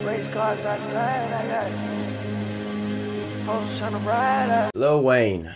Race cars outside, I got hoes trying to ride up. Lil Wayne,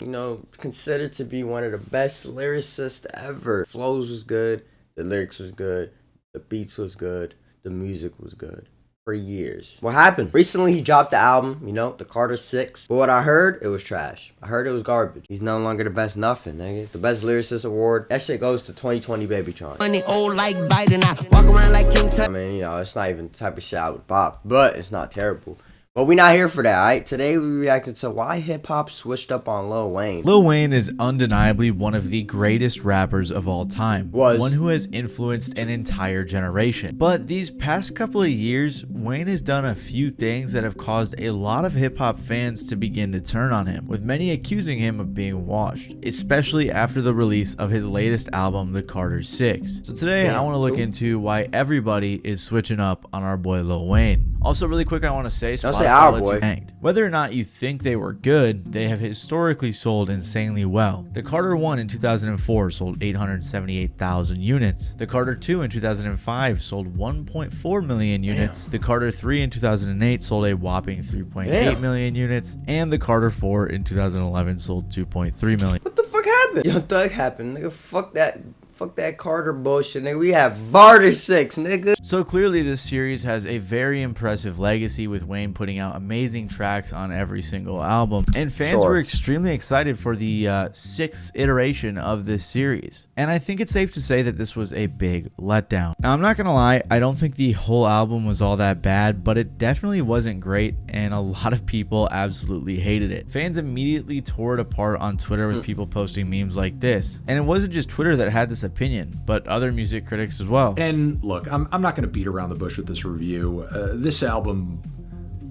considered to be one of the best lyricists ever. Flows was good, the lyrics was good, the beats was good, the music was good. For years. What happened? Recently he dropped the album, the Carter 6. But what I heard, it was trash. I heard it was garbage. He's no longer the best nothing, nigga. The best lyricist award, that shit goes to 2020 Babytron. Money old like Biden, I walk around like King Tut. I mean, it's not even the type of shit I would pop, but it's not terrible. But we not here for that, alright? Today we reacted to why hip-hop switched up on Lil Wayne. Lil Wayne is undeniably one of the greatest rappers of all time. One who has influenced an entire generation. But these past couple of years, Wayne has done a few things that have caused a lot of hip-hop fans to begin to turn on him, with many accusing him of being washed, especially after the release of his latest album, The Carter 6. So today I want to look into why everybody is switching up on our boy Lil Wayne. Also, really quick, I want to say, our boy. Whether or not you think they were good, they have historically sold insanely well. The Carter 1 in 2004 sold 878,000 units. The Carter 2 in 2005 sold 1.4 million units. The Carter 3 in 2008 sold a whopping 3.8 million units. And the Carter 4 in 2011 sold 2.3 million. What the fuck happened? Young Thug happened, nigga. Fuck that Carter bullshit, nigga. We have Carter 6, nigga. So clearly this series has a very impressive legacy, with Wayne putting out amazing tracks on every single album. And fans were extremely excited for the 6th iteration of this series. And I think it's safe to say that this was a big letdown. Now, I'm not gonna lie, I don't think the whole album was all that bad, but it definitely wasn't great, and a lot of people absolutely hated it. Fans immediately tore it apart on Twitter, with people posting memes like this. And it wasn't just Twitter that had this opinion, but other music critics as well. And look, I'm not going to beat around the bush with this review. This album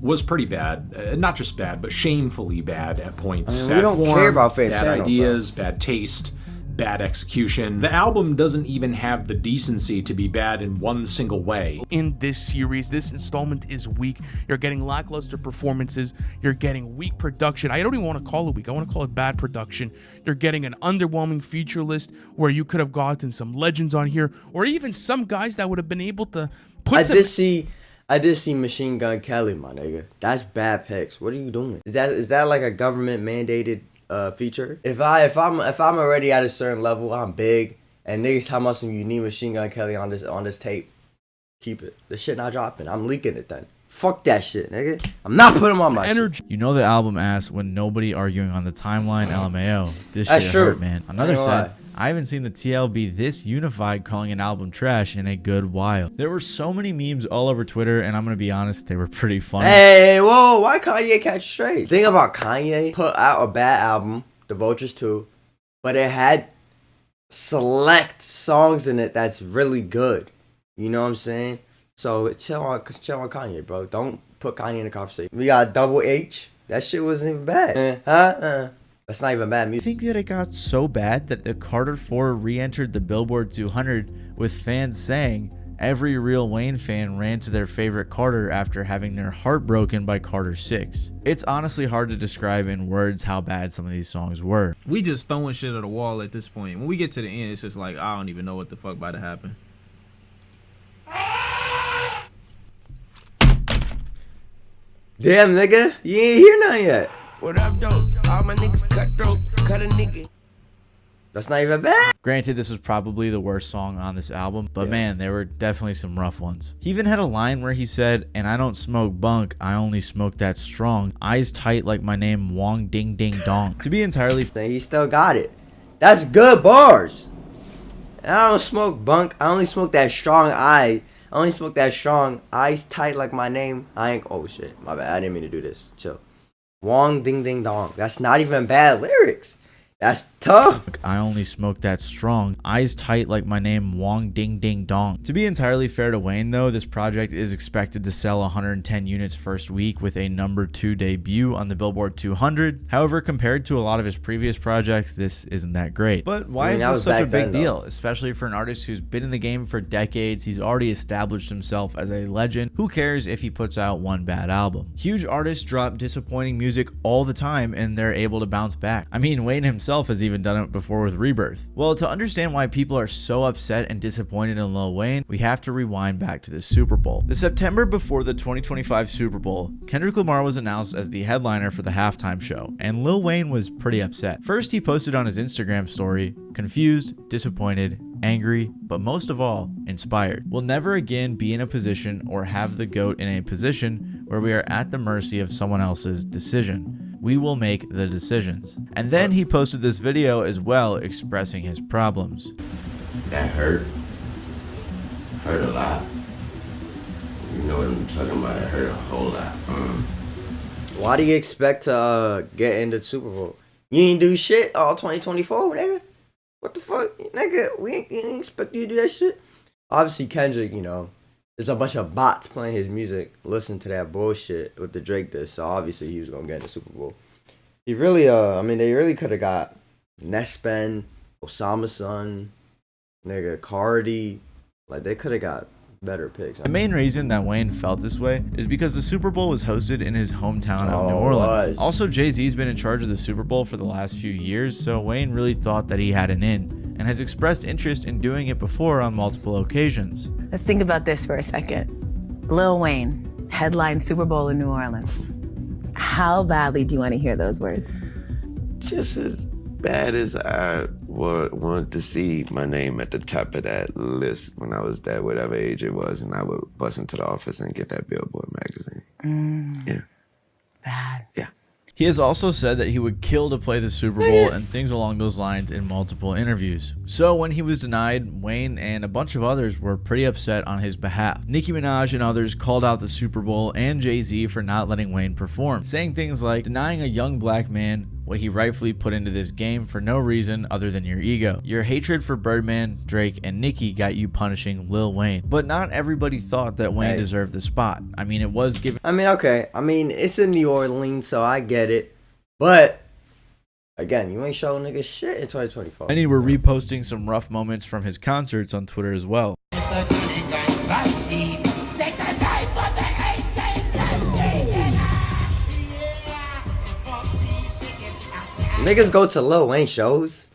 was pretty bad. Not just bad, but shamefully bad at points. I mean, we don't care about bad ideas, bad taste, bad execution. The album doesn't even have the decency to be bad in one single way. In this series, this installment is weak. You're getting lackluster performances. You're getting weak production. I don't even want to call it weak. I want to call it bad production. You're getting an underwhelming feature list where you could have gotten some legends on here, or even some guys that would have been able to put I did see Machine Gun Kelly, my nigga. That's bad picks. What are you doing? Is that like a government mandated feature? If I'm already at a certain level, I'm big, and niggas talking about some you need Machine Gun Kelly on this tape, keep it. The shit not dropping. I'm leaking it then. Fuck that shit, nigga. I'm not putting on my energy. You know the album ass when nobody arguing on the timeline. LMAO. This shit hurt, man. Another side. I haven't seen the TL be this unified calling an album trash in a good while. There were so many memes all over Twitter, and I'm gonna be honest, they were pretty funny. Hey, whoa, why Kanye catch straight? Think about Kanye put out a bad album, The Vultures 2, but it had select songs in it that's really good. You know what I'm saying? So chill on Kanye, bro. Don't put Kanye in the conversation. We got Double H. That shit wasn't even bad. That's not even bad music. I think that it got so bad that the Carter 4 re-entered the Billboard 200, with fans saying every real Wayne fan ran to their favorite Carter after having their heart broken by Carter 6. It's honestly hard to describe in words how bad some of these songs were. We just throwing shit at the wall at this point. When we get to the end, it's just like, I don't even know what the fuck about to happen. Damn, nigga, you ain't hear nothing yet. What up, though? All my niggas cutthroat, cut a nigga. That's not even bad. Granted, this was probably the worst song on this album, but man, there were definitely some rough ones. He even had a line where he said, "And I don't smoke bunk, I only smoke that strong. Eyes tight like my name, Wong Ding Ding Dong." To be entirely he still got it. That's good bars. I don't smoke bunk, I only smoke that strong eye. I only smoke that strong. Eyes tight like my name. I ain't. Oh shit, my bad. I didn't mean to do this. Chill. Wong Ding Ding Dong. That's not even bad lyrics. That's tough. I only smoke that strong. Eyes tight like my name, Wong Ding Ding Dong. To be entirely fair to Wayne though, this project is expected to sell 110 units first week with a #2 debut on the Billboard 200. However, compared to a lot of his previous projects, this isn't that great. But why is this such a big deal? Especially for an artist who's been in the game for decades. He's already established himself as a legend. Who cares if he puts out one bad album? Huge artists drop disappointing music all the time and they're able to bounce back. I mean, Wayne himself himself has even done it before with Rebirth. Well, to understand why people are so upset and disappointed in Lil Wayne, we have to rewind back to the Super Bowl. The September before the 2025 Super Bowl, Kendrick Lamar was announced as the headliner for the halftime show, and Lil Wayne was pretty upset. First, he posted on his Instagram story, confused, disappointed, angry, but most of all, inspired. We'll never again be in a position or have the GOAT in a position where we are at the mercy of someone else's decision. We will make the decisions. And then he posted this video as well, expressing his problems. That hurt. Hurt a lot. You know what I'm talking about? It hurt a whole lot. Why do you expect to get into the Super Bowl? You ain't do shit all 2024, nigga. What the fuck, nigga? We ain't expect you to do that shit. Obviously, Kendrick, you know, there's a bunch of bots playing his music. Listen to that bullshit with the Drake diss. So obviously, he was gonna get in the Super Bowl. He really, I mean, they really could have got Nespen, Osama's son, nigga, Cardi. Like, they could have got better picks. The main reason that Wayne felt this way is because the Super Bowl was hosted in his hometown of New Orleans. Also, Jay-Z's been in charge of the Super Bowl for the last few years, so Wayne really thought that he had an in, and has expressed interest in doing it before on multiple occasions. Let's think about this for a second. Lil Wayne, headline Super Bowl in New Orleans. How badly do you want to hear those words? Just as bad as I wanted to see my name at the top of that list when I was that whatever age it was, and I would bust into the office and get that Billboard magazine. Yeah. Bad. Yeah. He has also said that he would kill to play the Super Bowl and things along those lines in multiple interviews. So when he was denied, Wayne and a bunch of others were pretty upset on his behalf. Nicki Minaj and others called out the Super Bowl and Jay-Z for not letting Wayne perform, saying things like denying a young black man what he rightfully put into this game for no reason other than your ego. Your hatred for Birdman, Drake, and Nicki got you punishing Lil Wayne. But not everybody thought that Wayne deserved the spot. I mean, it was given. I mean, okay. I mean, it's in New Orleans, so I get it. But again, you ain't showing niggas shit in 2024. Many were reposting some rough moments from his concerts on Twitter as well. Niggas go to Lil Wayne shows.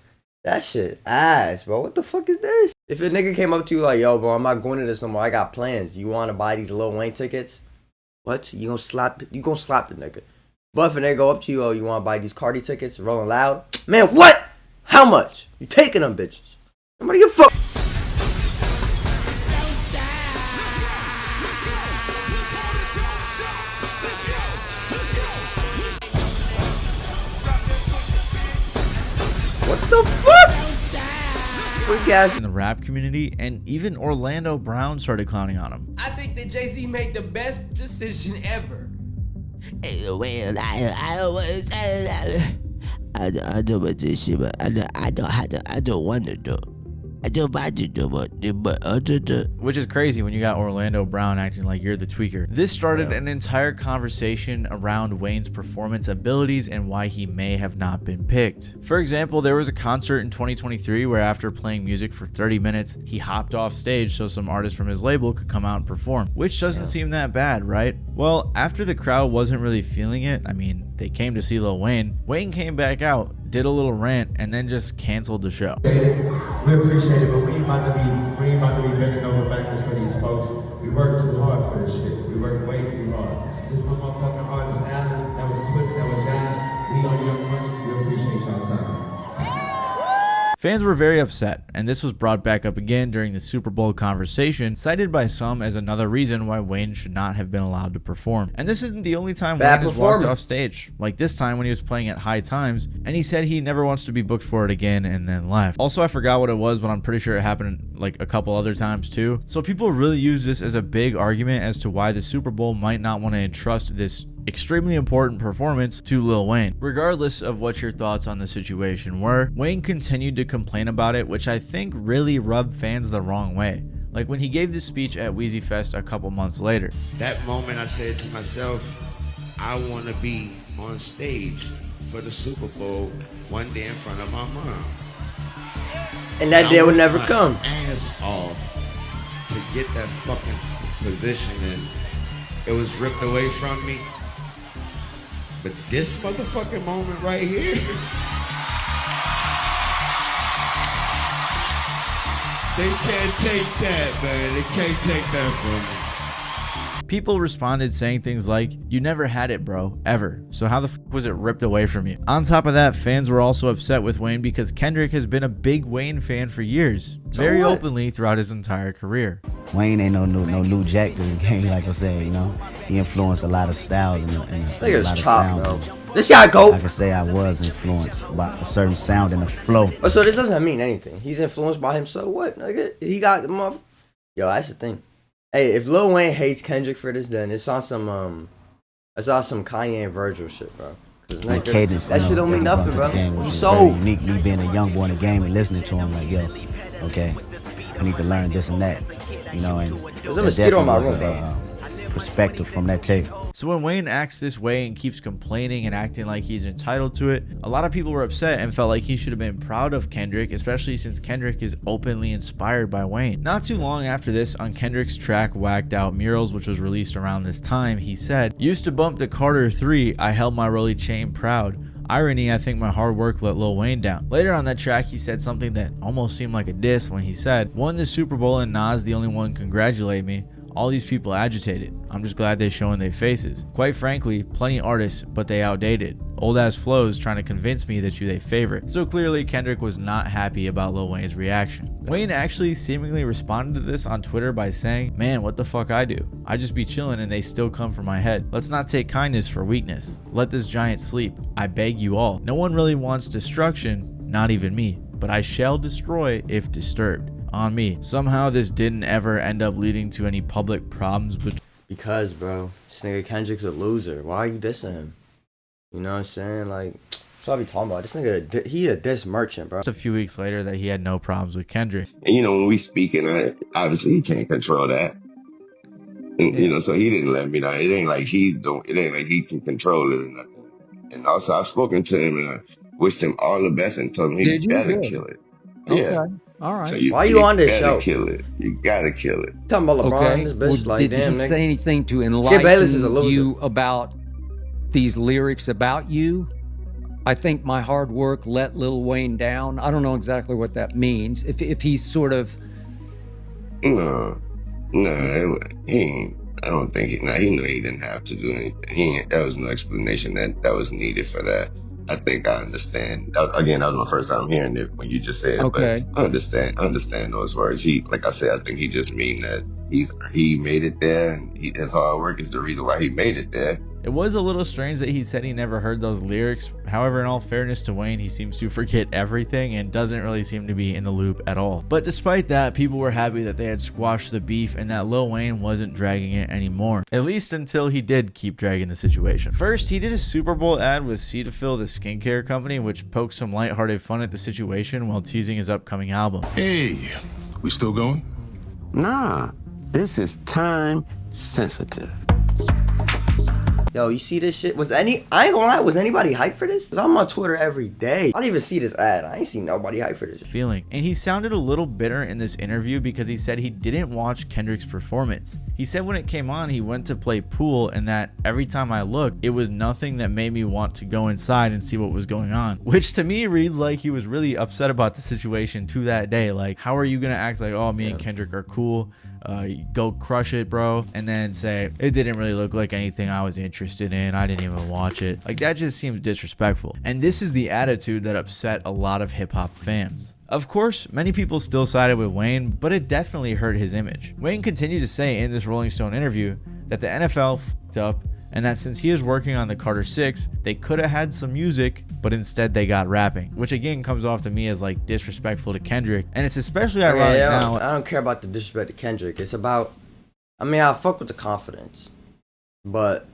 That shit ass, bro. What the fuck is this? If a nigga came up to you like, yo, bro, I'm not going to this no more. I got plans. You want to buy these Lil Wayne tickets? What? You gonna slap the nigga. But if a nigga go up to you, oh, you want to buy these Cardi tickets, Rolling Loud? Man, what? How much? You taking them bitches? Nobody give a fuck. What the fuck? Freak ass. In the rap community, and even Orlando Brown started clowning on him. I think that Jay-Z made the best decision ever. Well, I do about this shit, but I don't want to do. I don't want to do it, Which is crazy when you got Orlando Brown acting like you're the tweaker. This started an entire conversation around Wayne's performance abilities and why he may have not been picked. For example, there was a concert in 2023 where after playing music for 30 minutes, he hopped off stage so some artists from his label could come out and perform, which doesn't seem that bad, right? Well, after the crowd wasn't really feeling it, I mean, they came to see Lil Wayne, Wayne came back out, did a little rant, and then just canceled the show. We appreciate it, but we ain't about to be bending over backwards for these folks. We worked too hard for this shit. We worked way too hard. This motherfucking artist Allen, that was Twitch, that was John. We on Young Money. We appreciate y'all time. Fans were very upset, and this was brought back up again during the Super Bowl conversation, cited by some as another reason why Wayne should not have been allowed to perform. And this isn't the only time Wayne has walked off stage, like this time when he was playing at High Times, and he said he never wants to be booked for it again and then left. Also, I forgot what it was, but I'm pretty sure it happened like a couple other times too. So people really use this as a big argument as to why the Super Bowl might not want to entrust this extremely important performance to Lil Wayne. Regardless of what your thoughts on the situation were, Wayne continued to complain about it, which I think really rubbed fans the wrong way. Like when he gave this speech at Wheezy Fest a couple months later. That moment I said to myself, I want to be on stage for the Super Bowl one day in front of my mom. And that day would never come. Ass off to get that fucking position, and it was ripped away from me. But this motherfucking moment right here, They can't take that, man. They can't take that from me. People responded saying things like, "You never had it, bro, ever. So how the f was it ripped away from you?" On top of that, fans were also upset with Wayne because Kendrick has been a big Wayne fan for years, very openly throughout his entire career. Wayne ain't no new jack to the game, like I said, you know. He influenced a lot of styles and this nigga's chopped, bro. This guy go. I can say I was influenced by a certain sound and a flow. Oh, so this doesn't mean anything. He's influenced by him, so what, nigga? He got the mother. Yo, that's the thing. Hey, if Lil Wayne hates Kendrick for this, then it's on some Kanye and Virgil shit, bro. Like, cadence, that shit don't mean nothing, bro. You so unique. Me being a young boy in the game and listening to him, like, yo, okay, I need to learn this and that, you know. And there's a mosquito in my room, bro. Perspective from that tape. So when Wayne acts this way and keeps complaining and acting like he's entitled to it, a lot of people were upset and felt like he should have been proud of Kendrick, especially since Kendrick is openly inspired by Wayne. Not too long after this, on Kendrick's track Whacked Out Murals, which was released around this time, he said, "Used to bump the Carter 3, I held my Rolly chain proud. Irony, I think my hard work let Lil Wayne down." Later on that track, he said something that almost seemed like a diss when he said, "Won the Super Bowl and Nas the only one congratulate me. All these people agitated. I'm just glad they showing their faces. Quite frankly, plenty artists, but they outdated. Old ass flows trying to convince me that you they favorite." So clearly Kendrick was not happy about Lil Wayne's reaction. Wayne actually seemingly responded to this on Twitter by saying, "Man, what the fuck I do? I just be chilling and they still come for my head. Let's not take kindness for weakness. Let this giant sleep. I beg you all. No one really wants destruction, not even me, but I shall destroy if disturbed. On me." Somehow this didn't ever end up leading to any public problems because, bro, this nigga Kendrick's a loser. Why are you dissing him? You know what I'm saying? Like, that's what I be talking about. This nigga, he a diss merchant, bro. Just a few weeks later that he had no problems with Kendrick. And you know, when we speaking, obviously he can't control that. And, you know, so he didn't let me know. It ain't like he can control it or nothing. And also I've spoken to him and I wished him all the best and told him he better kill it. Okay. Yeah. All right. So why you on this show? Kill it. You gotta kill it. Talking about LeBron, this bitch, well, like, did damn, he nigga. say anything to Bayless is a enlighten loser. you about these lyrics about you? I think my hard work let Lil Wayne down. I don't know exactly what that means. If he's sort of... No, he ain't. I don't think he knew he didn't have to do anything. There was no explanation that was needed for that. I think I understand. Again, that was my first time hearing it when you just said it. Okay. But I understand those words. Like I said, I think he just mean that he made it there, and his hard work is the reason why he made it there. It was a little strange that he said he never heard those lyrics. However, in all fairness to Wayne, he seems to forget everything and doesn't really seem to be in the loop at all. But despite that, people were happy that they had squashed the beef and that Lil Wayne wasn't dragging it anymore. At least until he did keep dragging the situation. First, he did a Super Bowl ad with Cetaphil, the skincare company, which poked some lighthearted fun at the situation while teasing his upcoming album. Hey, we still going? Nah, this is time sensitive. Yo, you see this shit? I ain't gonna lie, was anybody hyped for this? Cause I'm on Twitter every day. I don't even see this ad. I ain't seen nobody hyped for this. Feeling. And he sounded a little bitter in this interview because he said he didn't watch Kendrick's performance. He said when it came on, he went to play pool and that every time I looked, it was nothing that made me want to go inside and see what was going on. Which to me reads like he was really upset about the situation to that day. Like, how are you gonna act like, oh, me and Kendrick are cool? Go crush it, bro, and then say it didn't really look like anything I was interested in, I didn't even watch it. Like, that just seems disrespectful. And this is the attitude that upset a lot of hip-hop fans. Of course, many people still sided with Wayne, but it definitely hurt his image. Wayne continued to say in this Rolling Stone interview that the NFL fucked up and that since he was working on the Carter 6, they could have had some music, but instead they got rapping, which again comes off to me as like disrespectful to Kendrick. And it's especially ironic now. I don't care about the disrespect to Kendrick. It's about, I mean, I fuck with the confidence, but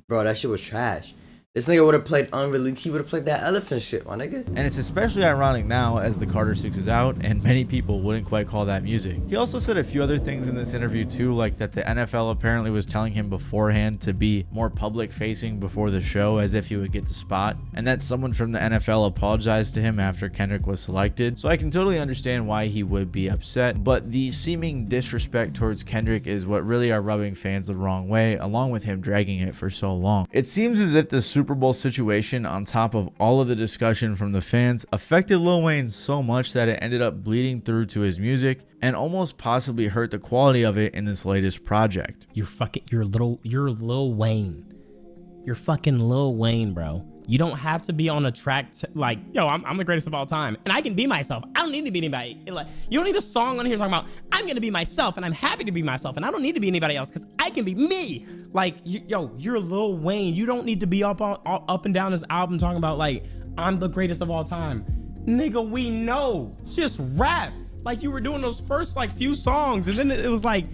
bro, that shit was trash. This nigga would have played unreleased. He would have played that elephant shit, my nigga. And it's especially ironic now as the Carter 6 is out and many people wouldn't quite call that music. He also said a few other things in this interview too, like that the NFL apparently was telling him beforehand to be more public facing before the show as if he would get the spot, and that someone from the NFL apologized to him after Kendrick was selected. So I can totally understand why he would be upset, but the seeming disrespect towards Kendrick is what really are rubbing fans the wrong way, along with him dragging it for so long. It seems as if the Super Super Bowl situation, on top of all of the discussion from the fans, affected Lil Wayne so much that it ended up bleeding through to his music and almost possibly hurt the quality of it in this latest project. You're Lil Wayne. You're fucking Lil Wayne, bro. You don't have to be on a track like, yo, I'm the greatest of all time, and I can be myself. I don't need to be anybody. Like, you don't need a song on here talking about I'm gonna be myself, and I'm happy to be myself, and I don't need to be anybody else because I can be me. Like, you're Lil Wayne. You don't need to be up and down this album talking about like I'm the greatest of all time, nigga. We know. Just rap like you were doing those first like few songs, and then it was like,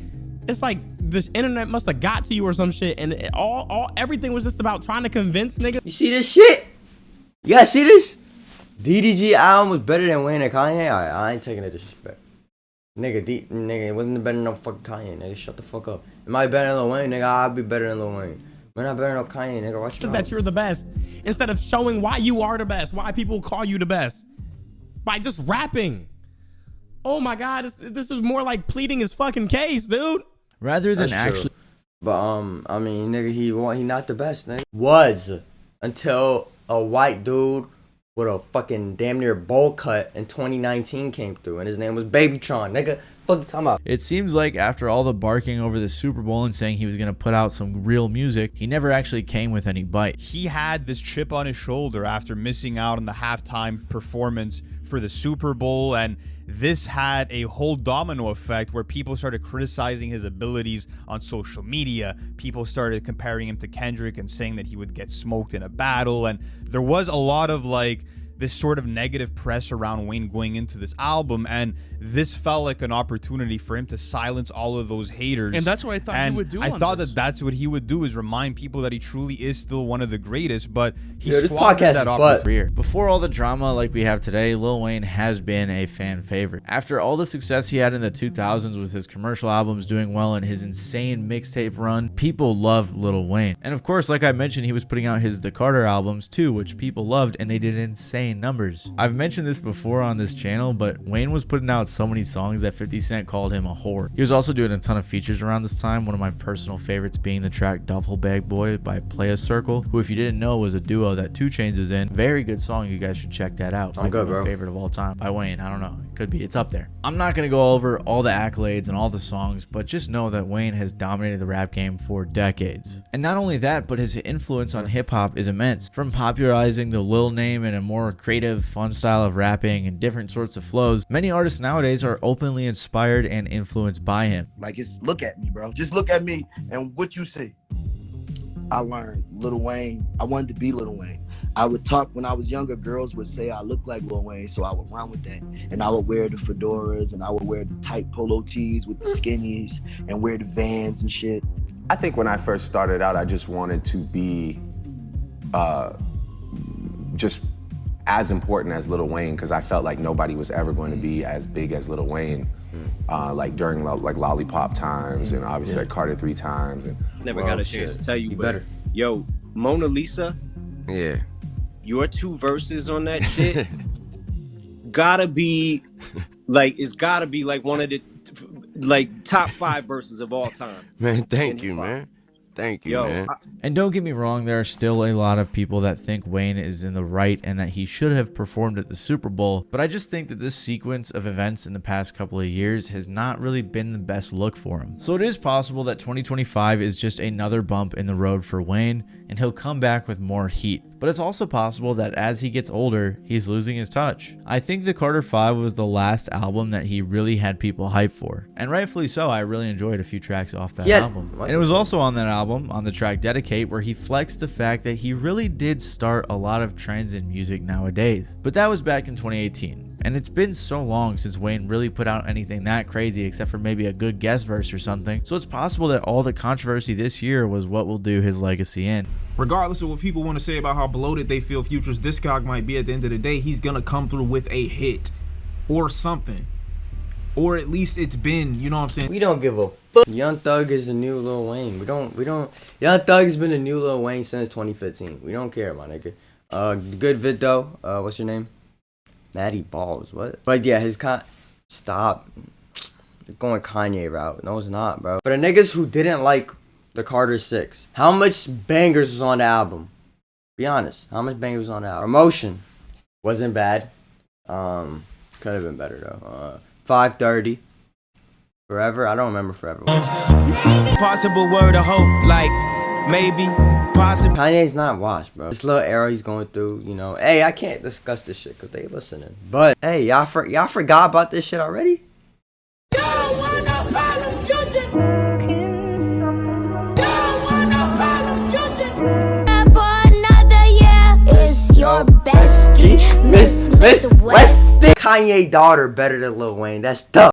it's like this internet must have got to you or some shit, and everything was just about trying to convince niggas. You see this shit? You guys see this? DDG album was better than Wayne and Kanye. I ain't taking the disrespect. Nigga, it wasn't better than no fucking Kanye. Nigga, shut the fuck up. Am I better than Lil Wayne? Nigga, I'll be better than Lil Wayne. We're not better than no Kanye. Nigga, watch your that you're the best, instead of showing why you are the best, why people call you the best, by just rapping. Oh my God, this is more like pleading his fucking case, dude. Rather than actually, but I mean, nigga, he not the best, nigga. Was until a white dude with a fucking damn near bowl cut in 2019 came through, and his name was Babytron, nigga. Fuck you talking about? It seems like after all the barking over the Super Bowl and saying he was gonna put out some real music, he never actually came with any bite. He had this chip on his shoulder after missing out on the halftime performance for the Super Bowl, and this had a whole domino effect where people started criticizing his abilities on social media. People started comparing him to Kendrick and saying that he would get smoked in a battle, and there was a lot of like this sort of negative press around Wayne going into this album, and this felt like an opportunity for him to silence all of those haters. And that's what I thought he would do. I thought that that's what he would do, is remind people that he truly is still one of the greatest, but he squandered that opportunity. Before all the drama like we have today, Lil Wayne has been a fan favorite. After all the success he had in the 2000s with his commercial albums doing well and his insane mixtape run, people loved Lil Wayne. And of course, like I mentioned, he was putting out his The Carter albums too, which people loved, and they did insane numbers. I've mentioned this before on this channel, but Wayne was putting out so many songs that 50 Cent called him a whore. He was also doing a ton of features around this time, one of my personal favorites being the track Duffel Bag Boy by Playa Circle, who if you didn't know was a duo that 2 Chainz was in. Very good song, you guys should check that out. I'm good, bro. My favorite of all time by Wayne. I don't know, it could be, it's up there. I'm not gonna go over all the accolades and all the songs, but just know that Wayne has dominated the rap game for decades. And not only that, but his influence on hip-hop is immense. From popularizing the Lil name and a more creative, fun style of rapping and different sorts of flows, many artists nowadays are openly inspired and influenced by him. Like, it's look at me, bro. Just look at me and what you see. I learned Lil Wayne. I wanted to be Lil Wayne. I would talk when I was younger. Girls would say I look like Lil Wayne, so I would run with that. And I would wear the fedoras, and I would wear the tight polo tees with the skinnies, and wear the Vans and shit. I think when I first started out, I just wanted to be just as important as Lil Wayne, because I felt like nobody was ever going to be as big as Lil Wayne. Like during like lollipop times, and obviously at Carter 3 times. And never got a chance to tell you, but yo, Mona Lisa. Yeah. Your 2 verses on that shit gotta be like, it's gotta be like one of the like top 5 verses of all time. Man, thank you, man. Thank you, man. And don't get me wrong, there are still a lot of people that think Wayne is in the right and that he should have performed at the Super Bowl, but I just think that this sequence of events in the past couple of years has not really been the best look for him. So it is possible that 2025 is just another bump in the road for Wayne, and he'll come back with more heat. But it's also possible that as he gets older, he's losing his touch. I think the Carter 5 was the last album that he really had people hyped for. And rightfully so, I really enjoyed a few tracks off that album. And it was also on that album, on the track Dedicate, where he flexed the fact that he really did start a lot of trends in music nowadays. But that was back in 2018. And it's been so long since Wayne really put out anything that crazy except for maybe a good guest verse or something. So it's possible that all the controversy this year was what will do his legacy in. Regardless of what people want to say about how bloated they feel Future's discog might be, at the end of the day, he's gonna come through with a hit or something. Or at least it's been, you know what I'm saying? We don't give a fuck. Young Thug is the new Lil Wayne. We don't. Young Thug has been the new Lil Wayne since 2015. We don't care, my nigga. Good vid though. What's your name? Maddie Balls. What? But yeah, stop. They're going Kanye route. No, it's not, bro. For the niggas who didn't like the Carter 6, how much bangers was on the album? Be honest. How much bangers on the album? Promotion wasn't bad. Could have been better though. 530. Forever. I don't remember Forever. Possible word of hope, like maybe. Possible. Kanye's not washed, bro. This little era he's going through, you know. Hey, I can't discuss this shit because they listening. But hey, y'all forgot about this shit already? Your bestie, Miss Westy. Kanye daughter better than Lil Wayne. That's tough.